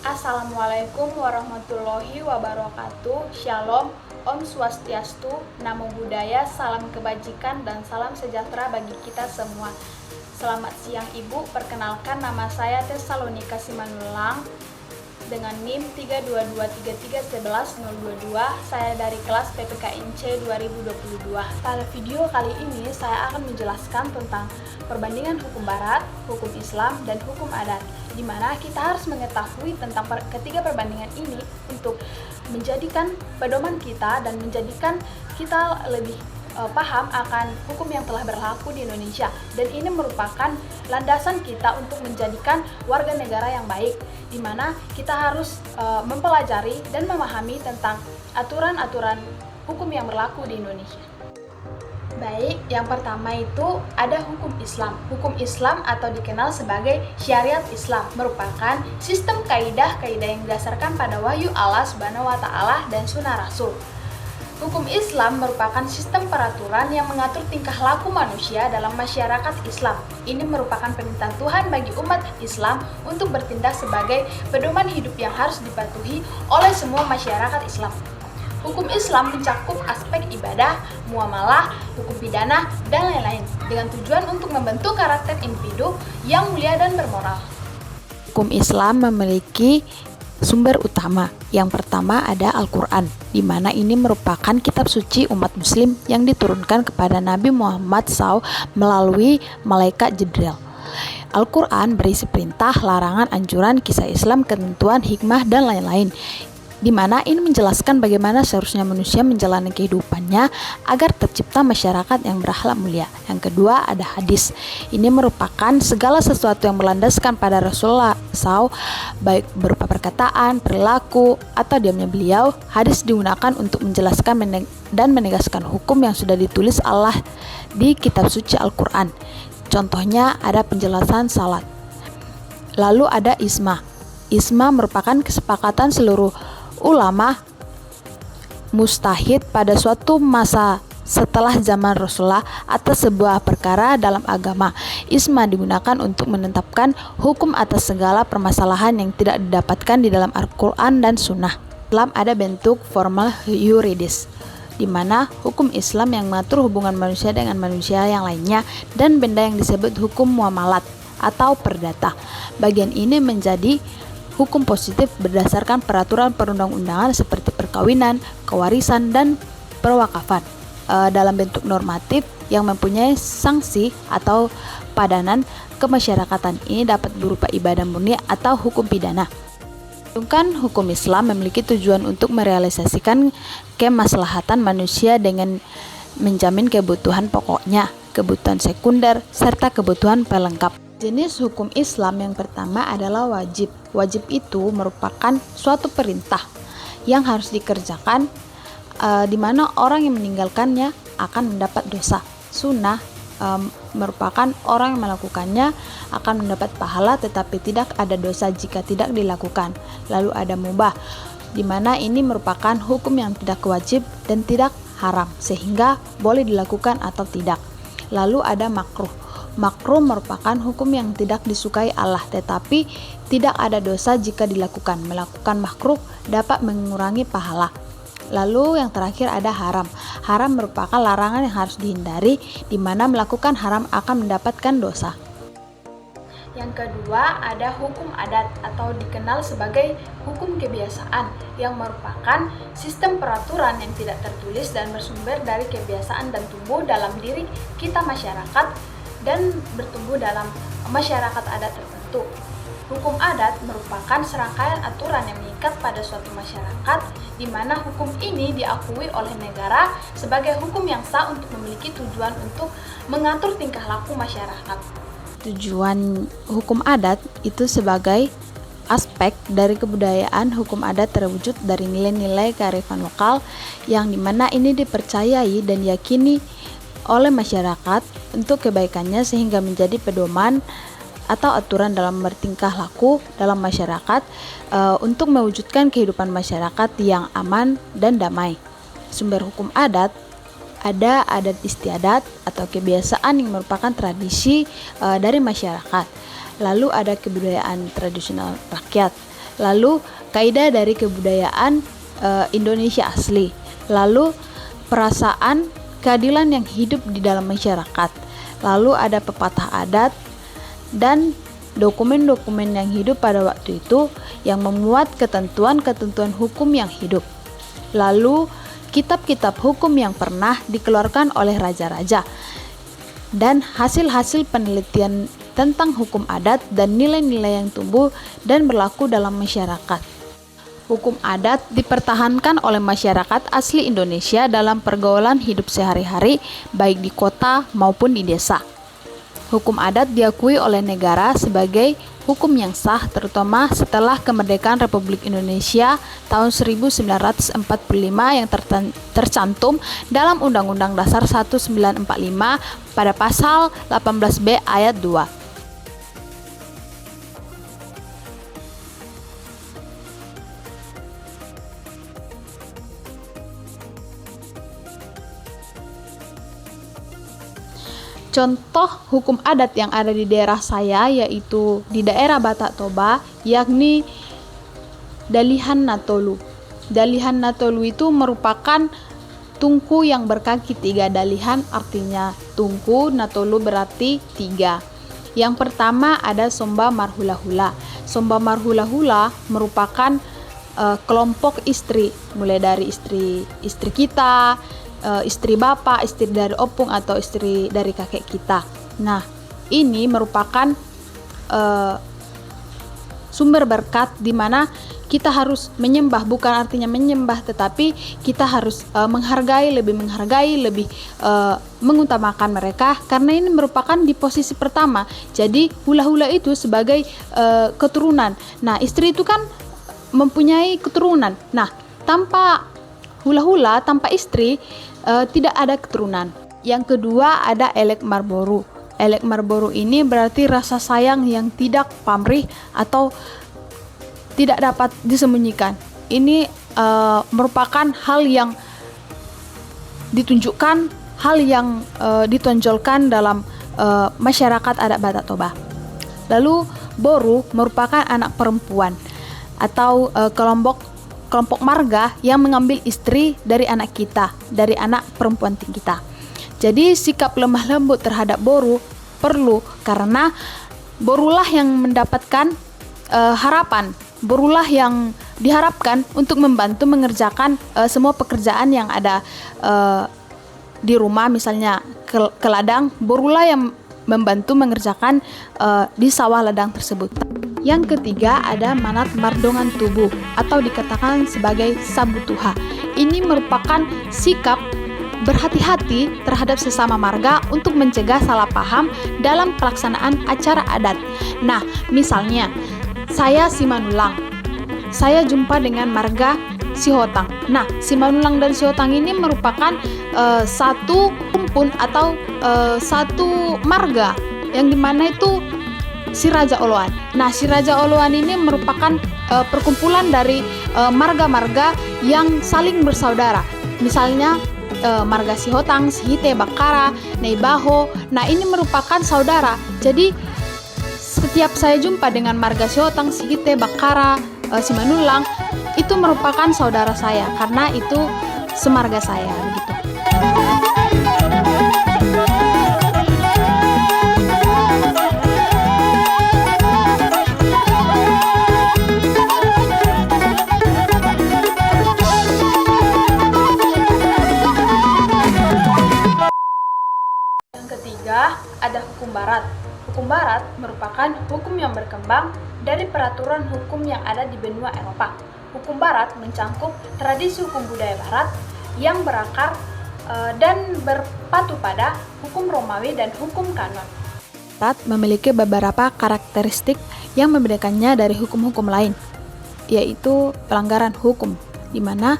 Assalamualaikum warahmatullahi wabarakatuh. Shalom, Om Swastiastu, Namo Buddhaya, salam kebajikan dan salam sejahtera bagi kita semua. Selamat siang Ibu, perkenalkan nama saya Tesalonika Simanulang dengan NIM 322331122. Saya dari kelas PPKIN C 2022. Pada video kali ini saya akan menjelaskan tentang perbandingan hukum barat, hukum Islam, dan hukum adat, di mana kita harus mengetahui tentang ketiga perbandingan ini untuk menjadikan pedoman kita dan menjadikan kita lebih paham akan hukum yang telah berlaku di Indonesia, dan ini merupakan landasan kita untuk menjadikan warga negara yang baik, di mana kita harus mempelajari dan memahami tentang aturan-aturan hukum yang berlaku di Indonesia. Baik, yang pertama itu ada hukum Islam. Hukum Islam atau dikenal sebagai syariat Islam merupakan sistem kaidah-kaidah yang didasarkan pada wahyu Allah Subhanahu wa taala dan sunnah Rasul. Hukum Islam merupakan sistem peraturan yang mengatur tingkah laku manusia dalam masyarakat Islam. Ini merupakan perintah Tuhan bagi umat Islam untuk bertindak sebagai pedoman hidup yang harus dipatuhi oleh semua masyarakat Islam. Hukum Islam mencakup aspek ibadah, muamalah, hukum pidana, dan lain-lain, dengan tujuan untuk membentuk karakter individu yang mulia dan bermoral. Hukum Islam memiliki sumber utama. Yang pertama ada Al-Quran, di mana ini merupakan kitab suci umat muslim yang diturunkan kepada Nabi Muhammad SAW melalui malaikat Jibril. Al-Quran berisi perintah, larangan, anjuran, kisah Islam, ketentuan, hikmah, dan lain-lain, di mana ini menjelaskan bagaimana seharusnya manusia menjalani kehidupannya agar tercipta masyarakat yang berakhlak mulia. Yang kedua ada hadis. Ini merupakan segala sesuatu yang berlandaskan pada Rasulullah SAW, baik berupa perkataan, perilaku, atau diamnya beliau. Hadis digunakan untuk menjelaskan dan menegaskan hukum yang sudah ditulis Allah di kitab suci Al-Quran. Contohnya ada penjelasan salat. Lalu ada ijma. Ijma merupakan kesepakatan seluruh ulama mustahid pada suatu masa setelah zaman Rasulullah atas sebuah perkara dalam agama. Ijma digunakan untuk menetapkan hukum atas segala permasalahan yang tidak didapatkan di dalam Al-Quran dan Sunnah. Islam ada bentuk formal yuridis, di mana hukum Islam yang mengatur hubungan manusia dengan manusia yang lainnya dan benda yang disebut hukum muamalat atau perdata. Bagian ini menjadi hukum positif berdasarkan peraturan perundang-undangan seperti perkawinan, kewarisan, dan perwakafan. Dalam bentuk normatif yang mempunyai sanksi atau padanan kemasyarakatan, ini dapat berupa ibadah murni atau hukum pidana. Hukum Islam memiliki tujuan untuk merealisasikan kemaslahatan manusia dengan menjamin kebutuhan pokoknya, kebutuhan sekunder, serta kebutuhan pelengkap. Jenis hukum Islam yang pertama adalah wajib. Wajib itu merupakan suatu perintah yang harus dikerjakan, di mana orang yang meninggalkannya akan mendapat dosa. Sunnah merupakan orang yang melakukannya akan mendapat pahala tetapi tidak ada dosa jika tidak dilakukan. Lalu ada mubah, di mana ini merupakan hukum yang tidak wajib dan tidak haram, sehingga boleh dilakukan atau tidak. Lalu ada makruh. Makruh merupakan hukum yang tidak disukai Allah, tetapi tidak ada dosa jika dilakukan. Melakukan makruh dapat mengurangi pahala. Lalu yang terakhir ada haram. Haram merupakan larangan yang harus dihindari, di mana melakukan haram akan mendapatkan dosa. Yang kedua ada hukum adat atau dikenal sebagai hukum kebiasaan, yang merupakan sistem peraturan yang tidak tertulis dan bersumber dari kebiasaan dan tumbuh dalam diri kita masyarakat dan bertumbuh dalam masyarakat adat tertentu. Hukum adat merupakan serangkaian aturan yang mengikat pada suatu masyarakat, di mana hukum ini diakui oleh negara sebagai hukum yang sah untuk memiliki tujuan untuk mengatur tingkah laku masyarakat. Tujuan hukum adat itu sebagai aspek dari kebudayaan. Hukum adat terwujud dari nilai-nilai kearifan lokal yang dimana ini dipercayai dan diyakini oleh masyarakat untuk kebaikannya, sehingga menjadi pedoman atau aturan dalam bertingkah laku dalam masyarakat untuk mewujudkan kehidupan masyarakat yang aman dan damai. Sumber hukum adat ada adat istiadat atau kebiasaan yang merupakan tradisi dari masyarakat. Lalu ada kebudayaan tradisional rakyat, lalu kaidah dari kebudayaan Indonesia asli, lalu perasaan keadilan yang hidup di dalam masyarakat, lalu ada pepatah adat, dan dokumen-dokumen yang hidup pada waktu itu yang memuat ketentuan-ketentuan hukum yang hidup, lalu kitab-kitab hukum yang pernah dikeluarkan oleh raja-raja, dan hasil-hasil penelitian tentang hukum adat dan nilai-nilai yang tumbuh dan berlaku dalam masyarakat. Hukum adat dipertahankan oleh masyarakat asli Indonesia dalam pergaulan hidup sehari-hari, baik di kota maupun di desa. Hukum adat diakui oleh negara sebagai hukum yang sah, terutama setelah kemerdekaan Republik Indonesia tahun 1945 yang tercantum dalam Undang-Undang Dasar 1945 pada pasal 18B ayat 2. Contoh hukum adat yang ada di daerah saya yaitu di daerah Batak Toba, yakni Dalihan Natolu. Dalihan Natolu itu merupakan tungku yang berkaki 3. Dalihan artinya tungku, Natolu berarti 3. Yang pertama ada Somba Marhula-Hula. Somba Marhula-Hula merupakan kelompok istri, mulai dari istri kita, istri bapak, istri dari opung atau istri dari kakek kita. Nah, ini merupakan sumber berkat di mana kita harus menyembah, bukan artinya menyembah, tetapi kita harus menghargai, lebih mengutamakan mereka karena ini merupakan di posisi pertama. Jadi hula-hula itu sebagai keturunan. Nah, istri itu kan mempunyai keturunan. Nah, tanpa hula-hula, tanpa istri tidak ada keturunan. Yang kedua ada Elek Marboru. Elek Marboru ini berarti rasa sayang yang tidak pamrih atau tidak dapat disembunyikan. Ini merupakan hal yang ditunjukkan, hal yang ditonjolkan dalam masyarakat adat Batak Toba. Lalu Boru merupakan anak perempuan atau kelompok marga yang mengambil istri dari anak kita, dari anak perempuan kita. Jadi sikap lemah lembut terhadap Boru perlu, karena Borulah yang mendapatkan harapan, Borulah yang diharapkan untuk membantu mengerjakan semua pekerjaan yang ada di rumah, misalnya ke ladang, Borulah yang membantu mengerjakan di sawah ladang tersebut. Yang ketiga ada Manat Mardongan Tubuh atau dikatakan sebagai Sabutuha. Ini merupakan sikap berhati-hati terhadap sesama marga untuk mencegah salah paham dalam pelaksanaan acara adat. Nah, misalnya saya Simanulang, saya jumpa dengan marga Sihotang. Nah, Simanulang dan Sihotang ini merupakan satu kumpul atau satu marga yang dimana itu si Raja Oloan. Nah, si Raja Oloan ini merupakan perkumpulan dari marga-marga yang saling bersaudara. Misalnya marga Sihotang, Sihite, Bakara, Neibaho. Nah, ini merupakan saudara. Jadi setiap saya jumpa dengan marga Sihotang, Sihite, Bakara, Simanulang, itu merupakan saudara saya karena itu semarga saya begitu. Ada hukum barat. Hukum barat merupakan hukum yang berkembang dari peraturan hukum yang ada di benua Eropa. Hukum barat mencangkup tradisi hukum budaya barat yang berakar dan berpatu pada hukum Romawi dan hukum kanon. Barat memiliki beberapa karakteristik yang membedakannya dari hukum-hukum lain, yaitu pelanggaran hukum, di mana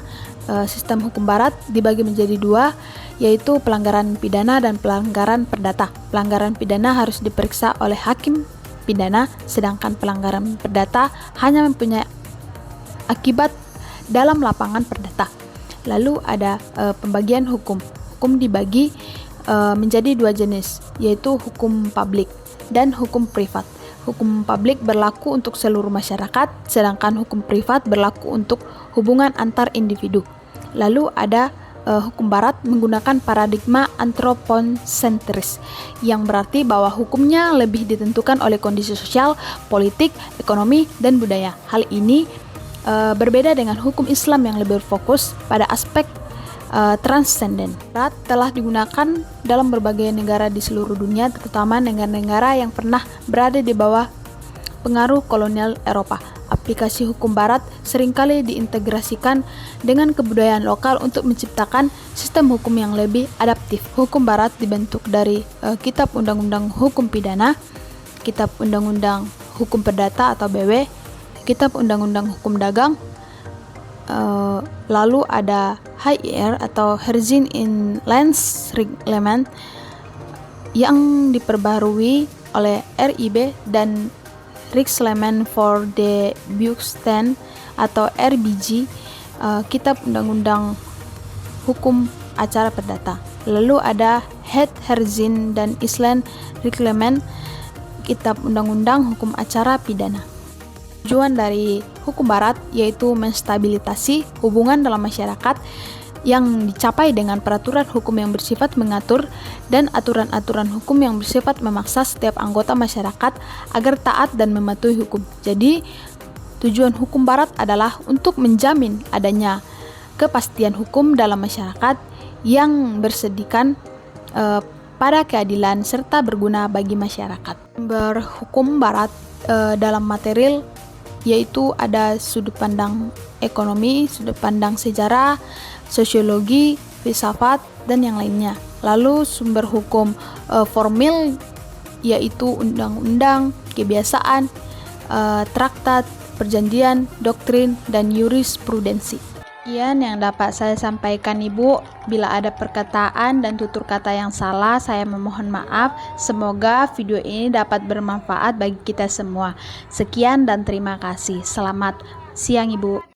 sistem hukum barat dibagi menjadi dua, yaitu pelanggaran pidana dan pelanggaran perdata. Pelanggaran pidana harus diperiksa oleh hakim pidana, sedangkan pelanggaran perdata hanya mempunyai akibat dalam lapangan perdata. Lalu ada pembagian hukum. Hukum dibagi menjadi dua jenis, yaitu hukum publik dan hukum privat. hukum publik berlaku untuk seluruh masyarakat, sedangkan hukum privat berlaku untuk hubungan antar individu. Lalu ada hukum barat menggunakan paradigma anthroposentris, yang berarti bahwa hukumnya lebih ditentukan oleh kondisi sosial, politik, ekonomi, dan budaya. Hal ini berbeda dengan hukum Islam yang lebih fokus pada aspek transenden. Barat telah digunakan dalam berbagai negara di seluruh dunia, terutama negara-negara yang pernah berada di bawah pengaruh kolonial Eropa. Aplikasi hukum barat seringkali diintegrasikan dengan kebudayaan lokal untuk menciptakan sistem hukum yang lebih adaptif. Hukum barat dibentuk dari Kitab Undang-Undang Hukum Pidana, Kitab Undang-Undang Hukum Perdata atau BW, Kitab Undang-Undang Hukum Dagang, lalu ada HIR atau Herzien in Lands Reglement yang diperbarui oleh RIB, dan Rijksreglement voor de Belasting atau RBG, Kitab Undang-Undang Hukum Acara Perdata. Lalu ada Het Herzien dan Island Reglement, Kitab Undang-Undang Hukum Acara Pidana. Tujuan dari hukum barat yaitu menstabilitasi hubungan dalam masyarakat yang dicapai dengan peraturan hukum yang bersifat mengatur dan aturan-aturan hukum yang bersifat memaksa setiap anggota masyarakat agar taat dan mematuhi hukum. Jadi, tujuan hukum barat adalah untuk menjamin adanya kepastian hukum dalam masyarakat yang bersedikan pada keadilan serta berguna bagi masyarakat. Berhukum barat dalam material yaitu ada sudut pandang ekonomi, sudut pandang sejarah, sosiologi, filsafat, dan yang lainnya. Lalu sumber hukum formil yaitu undang-undang, kebiasaan, traktat, perjanjian, doktrin, dan jurisprudensi. Sekian yang dapat saya sampaikan, Ibu. Bila ada perkataan dan tutur kata yang salah, saya memohon maaf. Semoga video ini dapat bermanfaat bagi kita semua. Sekian dan terima kasih. Selamat siang, Ibu.